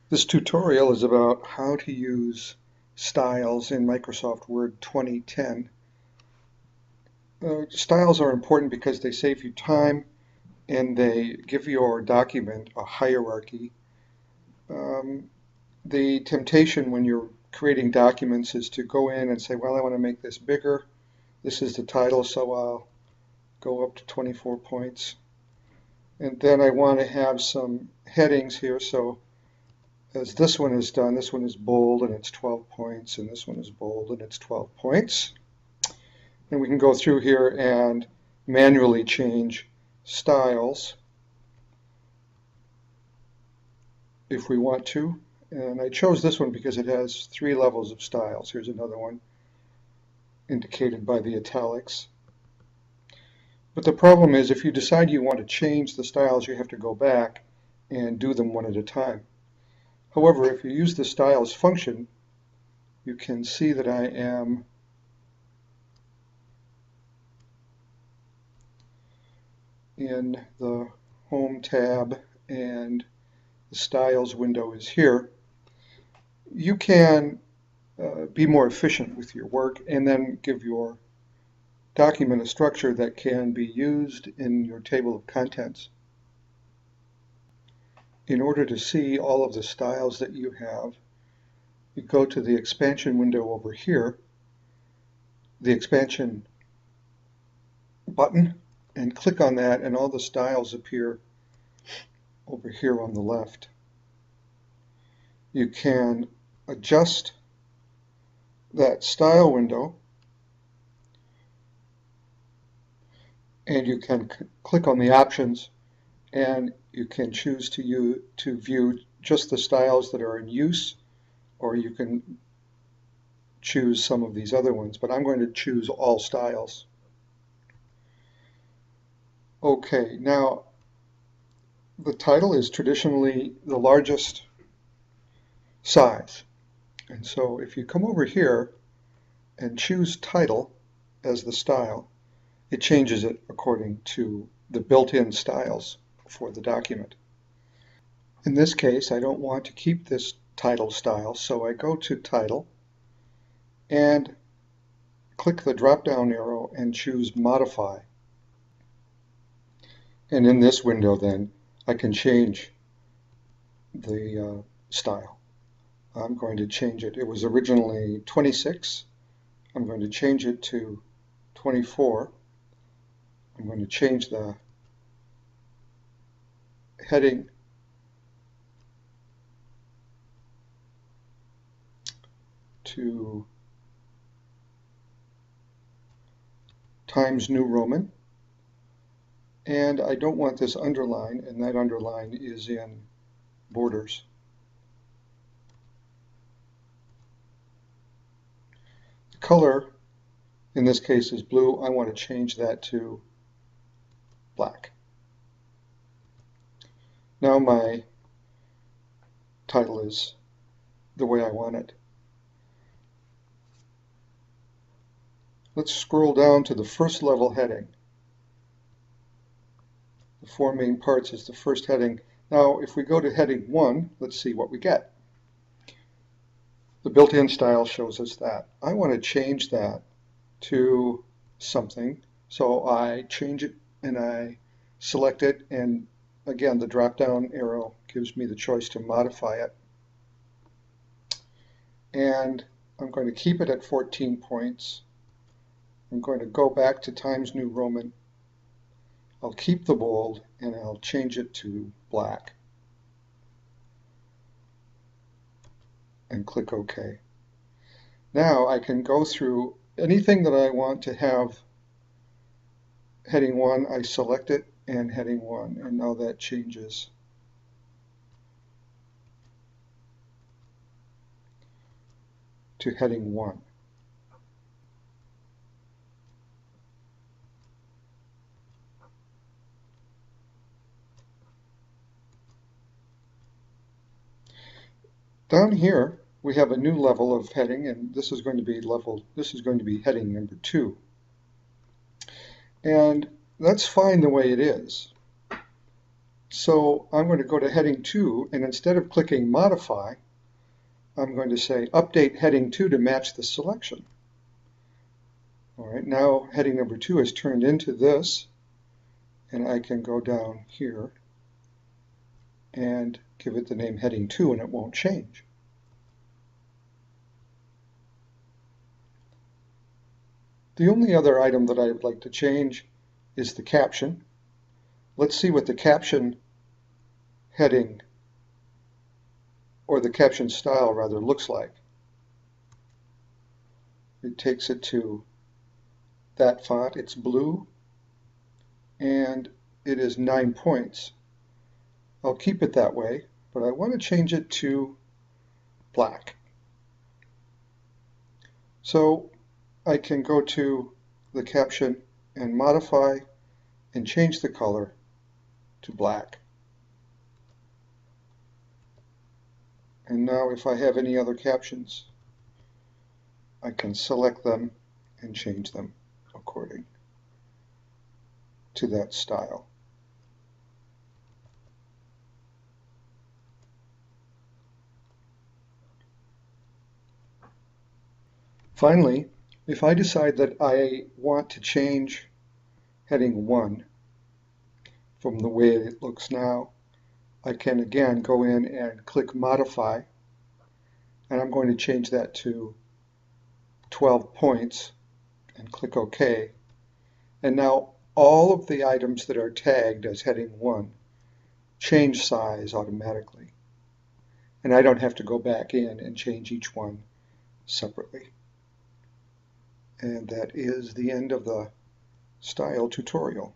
This tutorial is about how to use styles in Microsoft Word 2010. Styles are important because they save you time and they give your document a hierarchy. Um, the temptation when you're creating documents is to go in and say, well, I want to make this bigger. This is the title, so I'll go up to 24 points. And then I want to have some headings here, so as this one is done, this one is bold and it's 12 points, and this one is bold and it's 12 points. And we can go through here and manually change styles if we want to. And I chose this one because it has 3 levels of styles. Here's another one indicated by the italics. But the problem is if you decide you want to change the styles, you have to go back and do them one at a time. However, if you use the styles function, you can see that I am in the Home tab and the Styles window is here. You can be more efficient with your work and then give your document a structure that can be used in your table of contents. In order to see all of the styles that you have, you go to the expansion window over here, the expansion button, and click on that, and all the styles appear over here on the left. You can adjust that style window, and you can click on the options, and you can choose to view just the styles that are in use, or you can choose some of these other ones, but I'm going to choose all styles. Okay, now the title is traditionally the largest size, and so if you come over here and choose title as the style, it changes it according to the built-in styles for the document. In this case, I don't want to keep this title style, so I go to Title and click the drop-down arrow and choose Modify. And in this window then, I can change the style. I'm going to change it. It was originally 26. I'm going to change it to 24. I'm going to change the heading to Times New Roman, and I don't want this underline, and that underline is in borders. The color in this case is blue. I want to change that to black. Now my title is the way I want it. Let's scroll down to the first level heading. The 4 main parts is the first heading. Now if we go to heading 1, let's see what we get. The built-in style shows us that. I want to change that to something, so I change it and I select it, and again the drop-down arrow gives me the choice to modify it. And I'm going to keep it at 14 points. I'm going to go back to Times New Roman. I'll keep the bold and I'll change it to black and click OK. Now I can go through anything that I want to have heading 1, I select it and heading 1, and now that changes. To heading 1. Down here we have a new level of heading, and this is going to be heading number 2. And that's fine the way it is. So I'm going to go to heading 2, and instead of clicking modify, I'm going to say update heading 2 to match the selection. All right, now heading number 2 is turned into this, and I can go down here and give it the name heading 2 and it won't change. The only other item that I would like to change is the caption. Let's see what the caption heading, or the caption style rather, looks like. It takes it to that font. It's blue and it is 9 points. I'll keep it that way, but I want to change it to black. So I can go to the caption and modify and change the color to black. And now if I have any other captions, I can select them and change them according to that style. Finally, if I decide that I want to change heading 1 from the way it looks now, I can again go in and click modify, and I'm going to change that to 12 points and click OK. And now all of the items that are tagged as heading 1 change size automatically. And I don't have to go back in and change each one separately. And that is the end of the style tutorial.